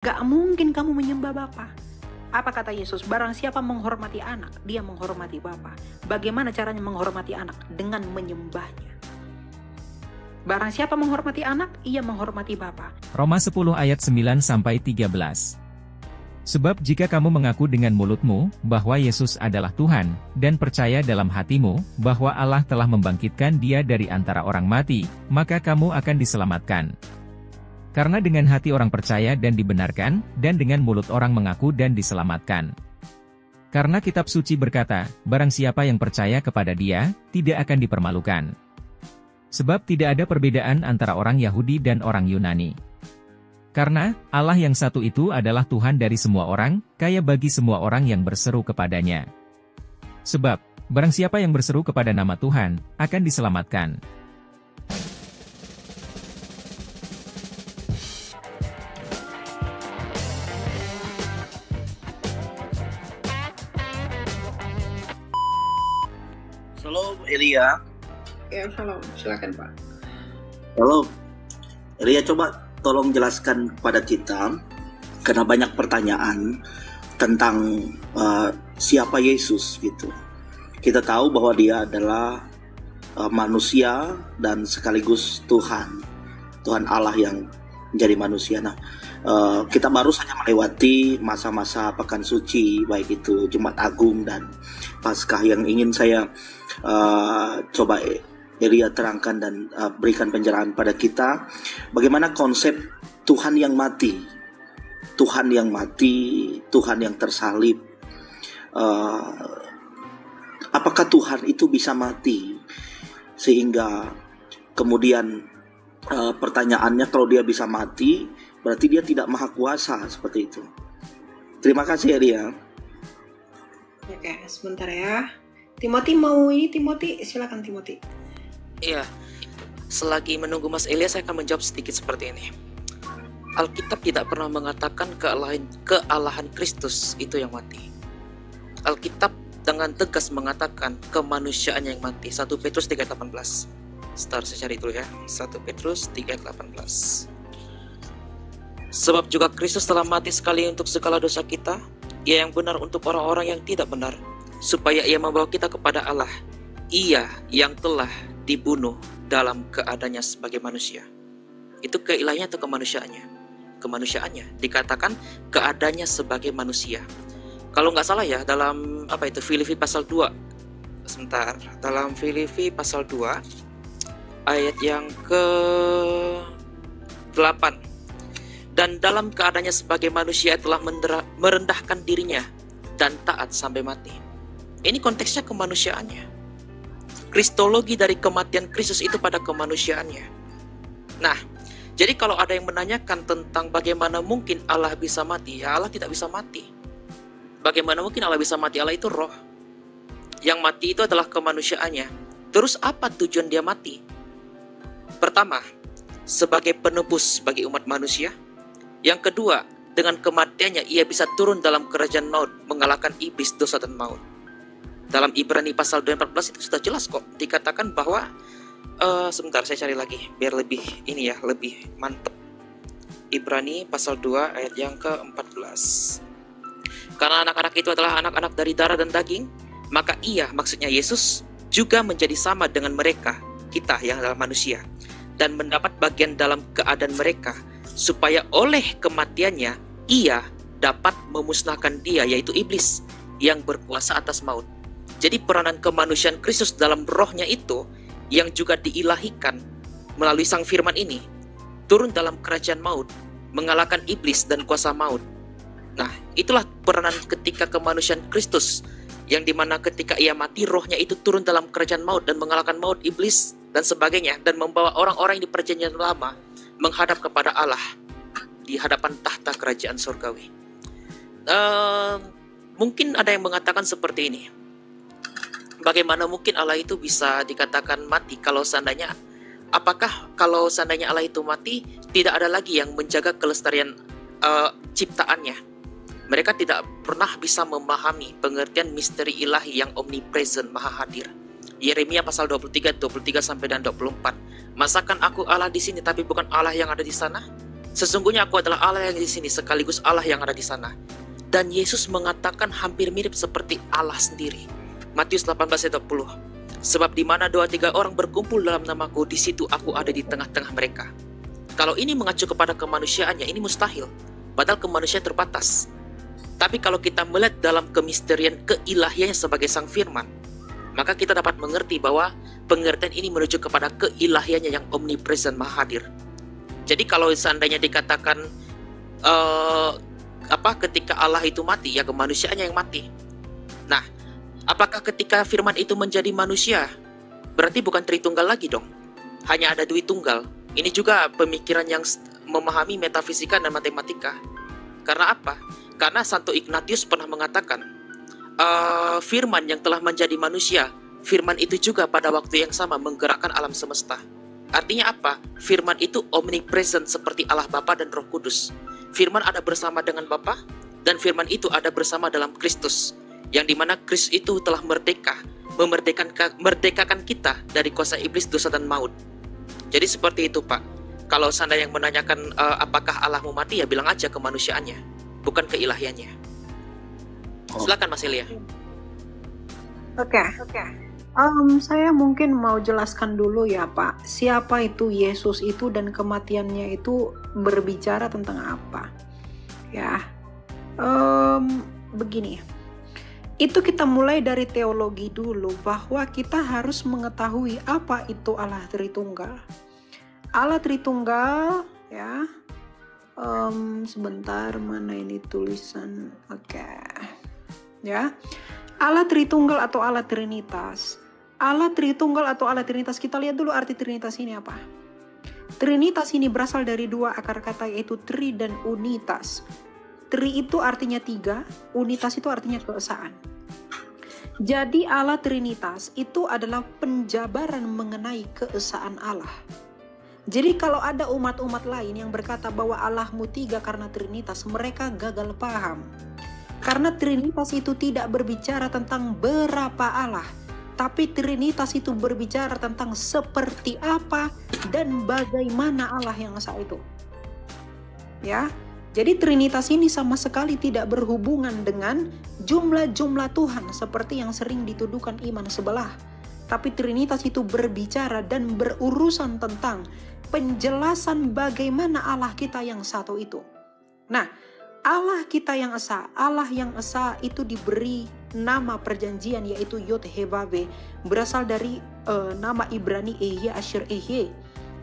Gak mungkin kamu menyembah Bapa. Apa kata Yesus? Barang siapa menghormati anak, dia menghormati Bapa. Bagaimana caranya menghormati anak? Dengan menyembahnya. Barang siapa menghormati anak, ia menghormati Bapa. Roma 10 ayat 9-13. Sebab jika kamu mengaku dengan mulutmu bahwa Yesus adalah Tuhan, dan percaya dalam hatimu bahwa Allah telah membangkitkan Dia dari antara orang mati, maka kamu akan diselamatkan. Karena dengan hati orang percaya dan dibenarkan, dan dengan mulut orang mengaku dan diselamatkan. Karena kitab suci berkata, barang siapa yang percaya kepada Dia, tidak akan dipermalukan. Sebab tidak ada perbedaan antara orang Yahudi dan orang Yunani. Karena Allah yang satu itu adalah Tuhan dari semua orang, kaya bagi semua orang yang berseru kepadanya. Sebab, barang siapa yang berseru kepada nama Tuhan, akan diselamatkan. Shalom Elia. Ya, shalom. Silakan Pak. Halo Elia, coba tolong jelaskan kepada kita, karena banyak pertanyaan tentang siapa Yesus gitu. Kita tahu bahwa Dia adalah manusia dan sekaligus Tuhan Allah yang menjadi manusia. Nah, kita baru saja melewati masa-masa Pekan Suci, baik itu Jumat Agung dan Paskah, yang ingin saya coba Elia terangkan dan berikan pencerahan pada kita. Bagaimana konsep Tuhan yang mati, Tuhan yang tersalib. Apakah Tuhan itu bisa mati? Sehingga kemudian pertanyaannya, kalau Dia bisa mati, berarti Dia tidak maha kuasa, seperti itu. Terima kasih Elia. Oke, sebentar ya. Timothy, silakan Timothy. Iya, selagi menunggu Mas Elia, saya akan menjawab sedikit seperti ini. Alkitab tidak pernah mengatakan kealahan Kristus itu yang mati. Alkitab dengan tegas mengatakan kemanusiaannya yang mati. 1 Petrus 3:18. Sebentar, saya cari dulu ya. 1 Petrus 3:18. Sebab juga Kristus telah mati sekali untuk segala dosa kita, Ia yang benar untuk orang-orang yang tidak benar, supaya Ia membawa kita kepada Allah. Ia yang telah dibunuh dalam keadaannya sebagai manusia. Itu keilahiannya atau kemanusiaannya? Kemanusiaannya. Dikatakan keadaannya sebagai manusia. Kalau nggak salah ya, dalam Filipi pasal 2. Sebentar, dalam Filipi pasal 2 ayat yang ke-8. Dan dalam keadaannya sebagai manusia telah merendahkan dirinya dan taat sampai mati. Ini konteksnya kemanusiaannya. Kristologi dari kematian Kristus itu pada kemanusiaannya. Nah, jadi kalau ada yang menanyakan tentang bagaimana mungkin Allah bisa mati, ya Allah tidak bisa mati. Bagaimana mungkin Allah bisa mati? Allah itu roh. Yang mati itu adalah kemanusiaannya. Terus apa tujuan Dia mati? Pertama, sebagai penebus bagi umat manusia. Yang kedua, dengan kematiannya Ia bisa turun dalam kerajaan maut, mengalahkan iblis, dosa dan maut. Dalam Ibrani pasal 2 ayat 14 itu sudah jelas kok, dikatakan bahwa sebentar saya cari lagi biar lebih lebih mantep. Ibrani pasal 2 ayat yang ke-14. Karena anak-anak itu adalah anak-anak dari darah dan daging, maka Ia, maksudnya Yesus, juga menjadi sama dengan mereka, kita yang adalah manusia, dan mendapat bagian dalam keadaan mereka, supaya oleh kematiannya Ia dapat memusnahkan dia, yaitu iblis, yang berkuasa atas maut. Jadi peranan kemanusiaan Kristus dalam rohnya itu, yang juga diilahikan melalui sang firman ini, turun dalam kerajaan maut, mengalahkan iblis dan kuasa maut. Nah, itulah peranan ketika kemanusiaan Kristus, yang dimana ketika Ia mati, rohnya itu turun dalam kerajaan maut dan mengalahkan maut, iblis, dan sebagainya, dan membawa orang-orang yang di perjanjian lama menghadap kepada Allah di hadapan tahta kerajaan surgawi. Mungkin ada yang mengatakan seperti ini. Bagaimana mungkin Allah itu bisa dikatakan mati kalau seandainya Allah itu mati, tidak ada lagi yang menjaga kelestarian ciptaannya. Mereka tidak pernah bisa memahami pengertian misteri ilahi yang omnipresent, maha hadir. Yeremia pasal 23 sampai dan 24. Masakan aku Allah di sini tapi bukan Allah yang ada di sana? Sesungguhnya aku adalah Allah yang di sini sekaligus Allah yang ada di sana. Dan Yesus mengatakan hampir mirip seperti Allah sendiri. Matius 18 ayat 20. Sebab di mana 2-3 orang berkumpul dalam namaku, di situ aku ada di tengah-tengah mereka. Kalau ini mengacu kepada kemanusiaannya, ini mustahil. Padahal kemanusiaan terbatas. Tapi kalau kita melihat dalam kemisterian keilahiannya sebagai Sang Firman, maka kita dapat mengerti bahwa pengertian ini menuju kepada keilahiannya yang omnipresent, maha hadir. Jadi kalau seandainya dikatakan ketika Allah itu mati, ya kemanusiaannya yang mati. Nah, apakah ketika firman itu menjadi manusia, berarti bukan Tritunggal lagi dong? Hanya ada Dwi Tunggal. Ini juga pemikiran yang memahami metafisika dan matematika. Karena apa? Karena Santo Ignatius pernah mengatakan, firman yang telah menjadi manusia, firman itu juga pada waktu yang sama menggerakkan alam semesta. Artinya apa? Firman itu omnipresent seperti Allah Bapa dan Roh Kudus. Firman ada bersama dengan Bapa, dan firman itu ada bersama dalam Kristus, yang dimana Kristus itu telah memerdekakan kita dari kuasa iblis, dosa dan maut. Jadi seperti itu, Pak. Kalau seandainya yang menanyakan apakah Allah mau mati, ya bilang aja kemanusiaannya, bukan keilahiannya. Silakan Mas Elia. Oke. Saya mungkin mau jelaskan dulu ya Pak, siapa itu Yesus itu dan kematiannya itu berbicara tentang apa? Ya, begini. Itu kita mulai dari teologi dulu, bahwa kita harus mengetahui apa itu Allah Tritunggal. Allah Tritunggal, ya. Sebentar, mana ini tulisan? Oke. Ya. Allah Tritunggal atau Allah Trinitas. Allah Tritunggal atau Allah Trinitas, kita lihat dulu arti Trinitas ini apa. Trinitas ini berasal dari dua akar kata, yaitu tri dan unitas. Tri itu artinya tiga, unitas itu artinya keesaan. Jadi Allah Trinitas itu adalah penjabaran mengenai keesaan Allah. Jadi kalau ada umat-umat lain yang berkata bahwa Allahmu tiga karena Trinitas, mereka gagal paham. Karena Trinitas itu tidak berbicara tentang berapa Allah, tapi Trinitas itu berbicara tentang seperti apa dan bagaimana Allah yang esa itu. Ya, jadi Trinitas ini sama sekali tidak berhubungan dengan jumlah-jumlah Tuhan seperti yang sering dituduhkan iman sebelah. Tapi Trinitas itu berbicara dan berurusan tentang penjelasan bagaimana Allah kita yang satu itu. Nah, Allah kita yang esa, Allah yang esa itu diberi nama perjanjian yaitu Yod He Vav, berasal dari nama Ibrani Ehye Asher Ehye,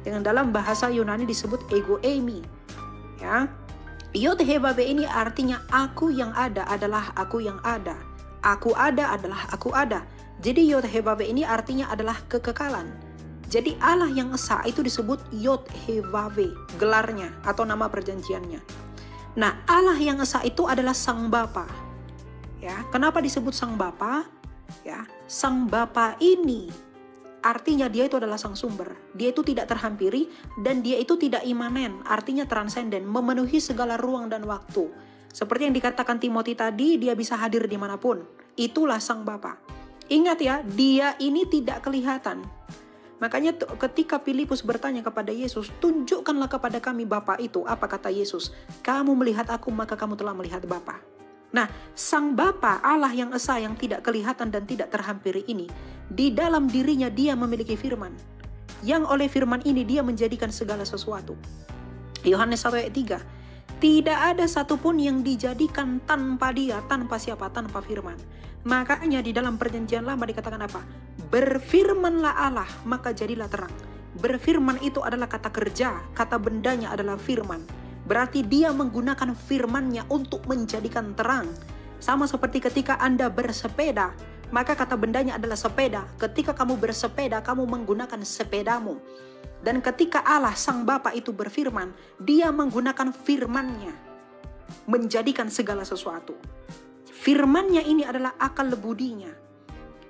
yang dalam bahasa Yunani disebut Ego Eimi. Ya, Yod He Vav ini artinya aku yang ada adalah aku yang ada, aku ada adalah aku ada. Jadi Yod He Vav ini artinya adalah kekekalan. Jadi Allah yang esa itu disebut Yod He Vav, gelarnya atau nama perjanjiannya. Nah, Allah yang esa itu adalah Sang Bapa. Ya, kenapa disebut Sang Bapa? Ya, Sang Bapa ini artinya dia itu adalah sang sumber. Dia itu tidak terhampiri dan dia itu tidak imanen, artinya transenden, memenuhi segala ruang dan waktu. Seperti yang dikatakan Timothy tadi, dia bisa hadir dimanapun. Itulah Sang Bapa. Ingat ya, dia ini tidak kelihatan. Makanya ketika Filipus bertanya kepada Yesus, tunjukkanlah kepada kami Bapa itu. Apa kata Yesus? Kamu melihat aku, maka kamu telah melihat Bapa. Nah, Sang Bapa, Allah yang esa, yang tidak kelihatan dan tidak terhampiri ini, di dalam dirinya dia memiliki firman. Yang oleh firman ini dia menjadikan segala sesuatu. Yohanes 1 ayat 3. Tidak ada satupun yang dijadikan tanpa dia, tanpa siapa, tanpa firman. Makanya di dalam perjanjian lama dikatakan apa? Berfirmanlah Allah, maka jadilah terang. Berfirman itu adalah kata kerja, kata bendanya adalah firman. Berarti dia menggunakan firmannya untuk menjadikan terang. Sama seperti ketika Anda bersepeda, maka kata bendanya adalah sepeda. Ketika kamu bersepeda, kamu menggunakan sepedamu. Dan ketika Allah Sang Bapa itu berfirman, dia menggunakan firmannya menjadikan segala sesuatu. Firmannya ini adalah akal budinya,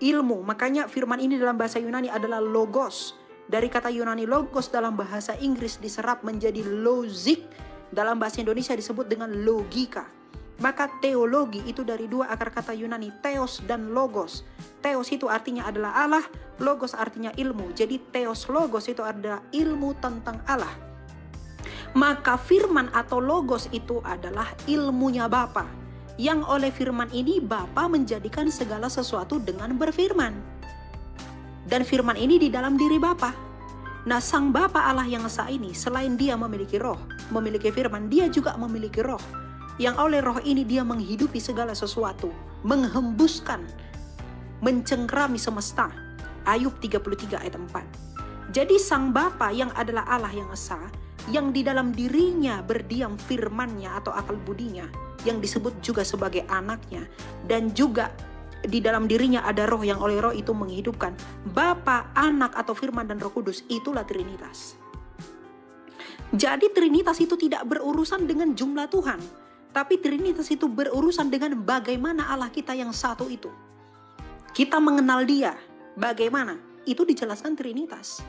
ilmu. Makanya firman ini dalam bahasa Yunani adalah logos. Dari kata Yunani logos dalam bahasa Inggris diserap menjadi logic. Dalam bahasa Indonesia disebut dengan logika. Maka teologi itu dari dua akar kata Yunani, theos dan logos. Theos itu artinya adalah Allah, logos artinya ilmu. Jadi theos logos itu adalah ilmu tentang Allah. Maka firman atau logos itu adalah ilmunya Bapa. Yang oleh firman ini Bapa menjadikan segala sesuatu dengan berfirman. Dan firman ini di dalam diri Bapa. Nah, Sang Bapa Allah yang esa ini, selain dia memiliki roh, memiliki firman, dia juga memiliki roh. Yang oleh roh ini dia menghidupi segala sesuatu, menghembuskan, mencengkrami semesta. Ayub 33 ayat 4. Jadi Sang Bapa yang adalah Allah yang esa, yang di dalam dirinya berdiam firman-Nya atau akal budinya, yang disebut juga sebagai anaknya, dan juga di dalam dirinya ada roh yang oleh roh itu menghidupkan. Bapa, Anak atau Firman dan Roh Kudus, itulah Trinitas. Jadi Trinitas itu tidak berurusan dengan jumlah Tuhan, tapi Trinitas itu berurusan dengan bagaimana Allah kita yang satu itu. Kita mengenal Dia, bagaimana? Itu dijelaskan Trinitas.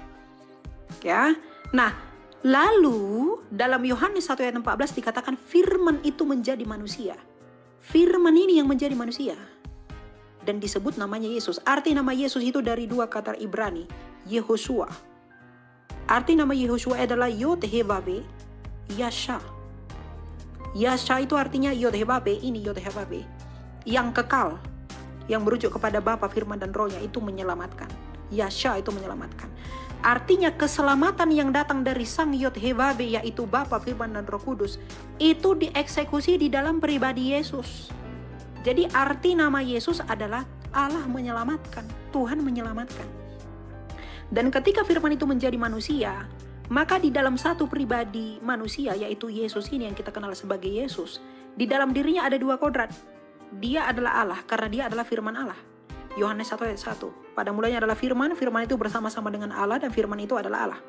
Ya. Nah, lalu dalam Yohanes 1 ayat 14 dikatakan firman itu menjadi manusia. Firman ini yang menjadi manusia. Dan disebut namanya Yesus. Arti nama Yesus itu dari dua kata Ibrani, Yehoshua. Arti nama Yehoshua adalah Yod-He-Vav, Yasha. Yasha itu artinya Yod-He-Vav, ini Yod-He-Vav. Yang kekal, yang merujuk kepada Bapa, Firman dan Rohnya, itu menyelamatkan. Yasha itu menyelamatkan. Artinya keselamatan yang datang dari Sang Yod-He-Vav, yaitu Bapa, Firman dan Roh Kudus, itu dieksekusi di dalam pribadi Yesus. Jadi arti nama Yesus adalah Allah menyelamatkan, Tuhan menyelamatkan. Dan ketika firman itu menjadi manusia, maka di dalam satu pribadi manusia, yaitu Yesus ini yang kita kenal sebagai Yesus, di dalam dirinya ada dua kodrat. Dia adalah Allah karena dia adalah firman Allah. Yohanes 1 ayat 1. Pada mulanya adalah firman, firman itu bersama-sama dengan Allah dan firman itu adalah Allah.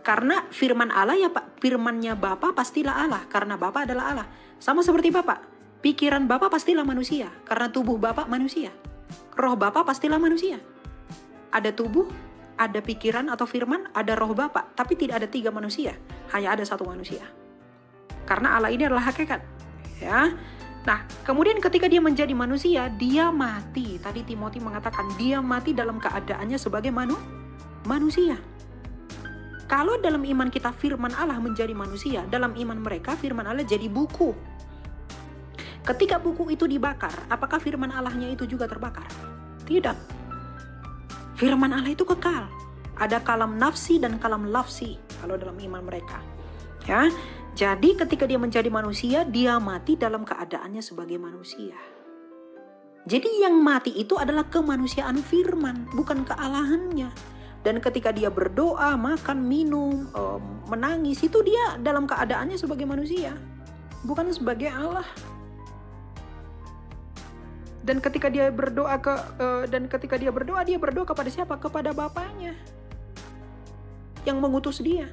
Karena firman Allah ya Pak, firmannya Bapa pastilah Allah karena Bapa adalah Allah. Sama seperti Bapak. Pikiran Bapa pastilah manusia, karena tubuh Bapa manusia. Roh Bapa pastilah manusia. Ada tubuh, ada pikiran atau firman, ada roh Bapa, tapi tidak ada tiga manusia, hanya ada satu manusia. Karena Allah ini adalah hakikat. Ya. Nah, kemudian ketika dia menjadi manusia, dia mati. Tadi Timothy mengatakan dia mati dalam keadaannya sebagai manusia. Kalau dalam iman kita firman Allah menjadi manusia, dalam iman mereka firman Allah jadi buku. Ketika buku itu dibakar, apakah firman Allahnya itu juga terbakar? Tidak. Firman Allah itu kekal. Ada kalam nafsi dan kalam lafsi kalau dalam iman mereka. Ya. Jadi ketika dia menjadi manusia, dia mati dalam keadaannya sebagai manusia. Jadi yang mati itu adalah kemanusiaan firman, bukan kealahannya. Dan ketika dia berdoa, makan, minum, menangis, itu dia dalam keadaannya sebagai manusia, bukan sebagai Allah. Dan ketika dia berdoa dia berdoa kepada siapa? Kepada Bapanya yang mengutus dia.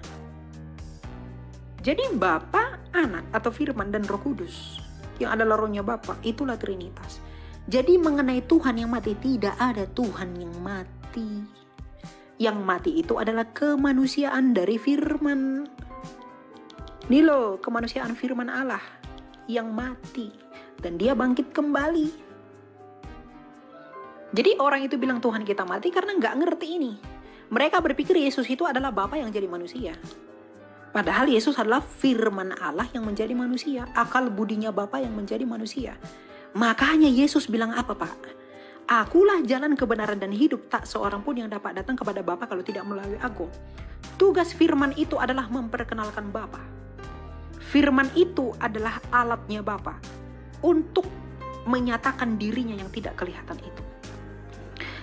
Jadi Bapa, Anak atau Firman dan Roh Kudus yang adalah rohnya Bapa, itulah Trinitas. Jadi mengenai Tuhan yang mati, tidak ada Tuhan yang mati. Yang mati itu adalah kemanusiaan dari Firman. Ini loh kemanusiaan Firman Allah yang mati dan dia bangkit kembali. Jadi orang itu bilang Tuhan kita mati karena nggak ngerti ini. Mereka berpikir Yesus itu adalah Bapa yang jadi manusia. Padahal Yesus adalah firman Allah yang menjadi manusia. Akal budinya Bapa yang menjadi manusia. Makanya Yesus bilang apa Pak? Akulah jalan kebenaran dan hidup. Tak seorang pun yang dapat datang kepada Bapa kalau tidak melalui aku. Tugas firman itu adalah memperkenalkan Bapa. Firman itu adalah alatnya Bapa untuk menyatakan dirinya yang tidak kelihatan itu.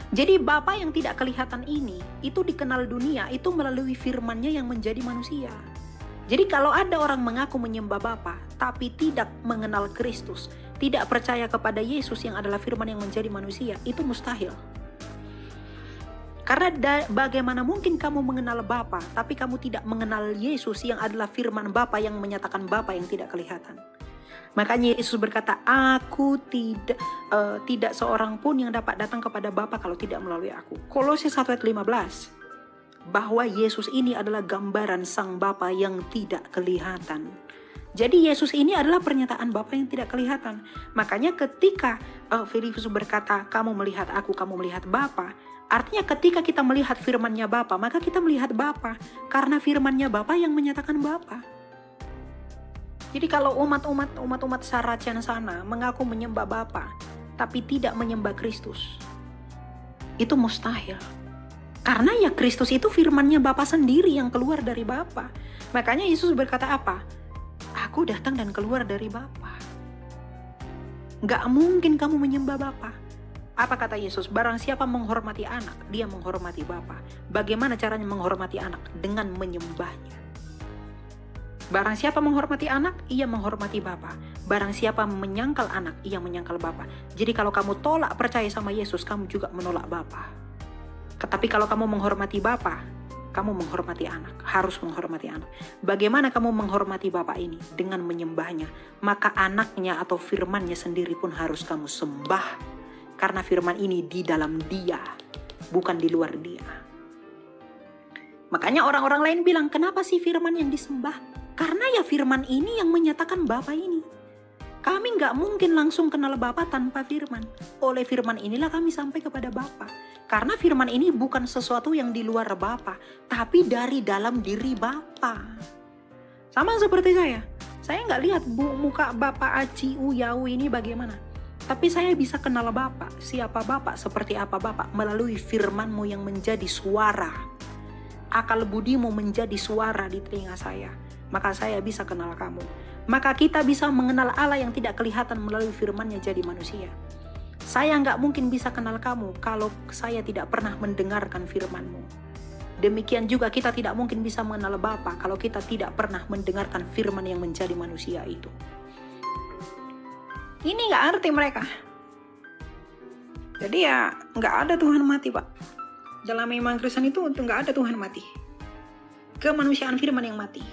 Jadi Bapa yang tidak kelihatan ini, itu dikenal dunia, itu melalui firman-Nya yang menjadi manusia. Jadi kalau ada orang mengaku menyembah Bapa, tapi tidak mengenal Kristus, tidak percaya kepada Yesus yang adalah firman yang menjadi manusia, itu mustahil. Karena bagaimana mungkin kamu mengenal Bapa, tapi kamu tidak mengenal Yesus yang adalah firman Bapa yang menyatakan Bapa yang tidak kelihatan. Makanya Yesus berkata, aku tidak seorang pun yang dapat datang kepada Bapa kalau tidak melalui aku. Kolose 1 ayat 15. Bahwa Yesus ini adalah gambaran Sang Bapa yang tidak kelihatan. Jadi Yesus ini adalah pernyataan Bapa yang tidak kelihatan. Makanya ketika Filipus berkata, kamu melihat aku, kamu melihat Bapa. Artinya ketika kita melihat firman-Nya Bapa, maka kita melihat Bapa. Karena firman-Nya Bapa yang menyatakan Bapa. Jadi kalau umat Saracen sana mengaku menyembah Bapa, tapi tidak menyembah Kristus, itu mustahil. Karena ya Kristus itu firman-Nya Bapa sendiri yang keluar dari Bapa. Makanya Yesus berkata apa? Aku datang dan keluar dari Bapa. Gak mungkin kamu menyembah Bapa. Apa kata Yesus? Barang siapa menghormati anak, dia menghormati Bapa. Bagaimana caranya menghormati anak? Dengan menyembahnya. Barang siapa menghormati anak, ia menghormati Bapa. Barang siapa menyangkal anak, ia menyangkal Bapa. Jadi kalau kamu tolak percaya sama Yesus, kamu juga menolak Bapa. Tetapi kalau kamu menghormati Bapa, kamu menghormati anak, harus menghormati anak. Bagaimana kamu menghormati Bapa ini? Dengan menyembahnya. Maka anaknya atau firman-Nya sendiri pun harus kamu sembah. Karena firman ini di dalam dia, bukan di luar dia. Makanya orang-orang lain bilang, kenapa sih firman yang disembah? Karena ya firman ini yang menyatakan Bapa ini. Kami nggak mungkin langsung kenal Bapa tanpa firman. Oleh firman inilah kami sampai kepada Bapa. Karena firman ini bukan sesuatu yang di luar Bapa, tapi dari dalam diri Bapa. Sama seperti saya. Saya nggak lihat muka Bapak Aci Uyau ini bagaimana. Tapi saya bisa kenal Bapa. Siapa Bapa, seperti apa Bapa, melalui firman-Mu yang menjadi suara. Akal budimu menjadi suara di telinga saya. Maka saya bisa kenal kamu. Maka kita bisa mengenal Allah yang tidak kelihatan melalui firman-Nya jadi manusia. Saya nggak mungkin bisa kenal kamu kalau saya tidak pernah mendengarkan firman-Mu. Demikian juga kita tidak mungkin bisa mengenal Bapa kalau kita tidak pernah mendengarkan firman yang menjadi manusia itu. Ini nggak arti mereka. Jadi ya nggak ada Tuhan mati, Pak. Dalam iman Kristen itu nggak ada Tuhan mati. Kemanusiaan firman yang mati.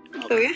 Gitu ya.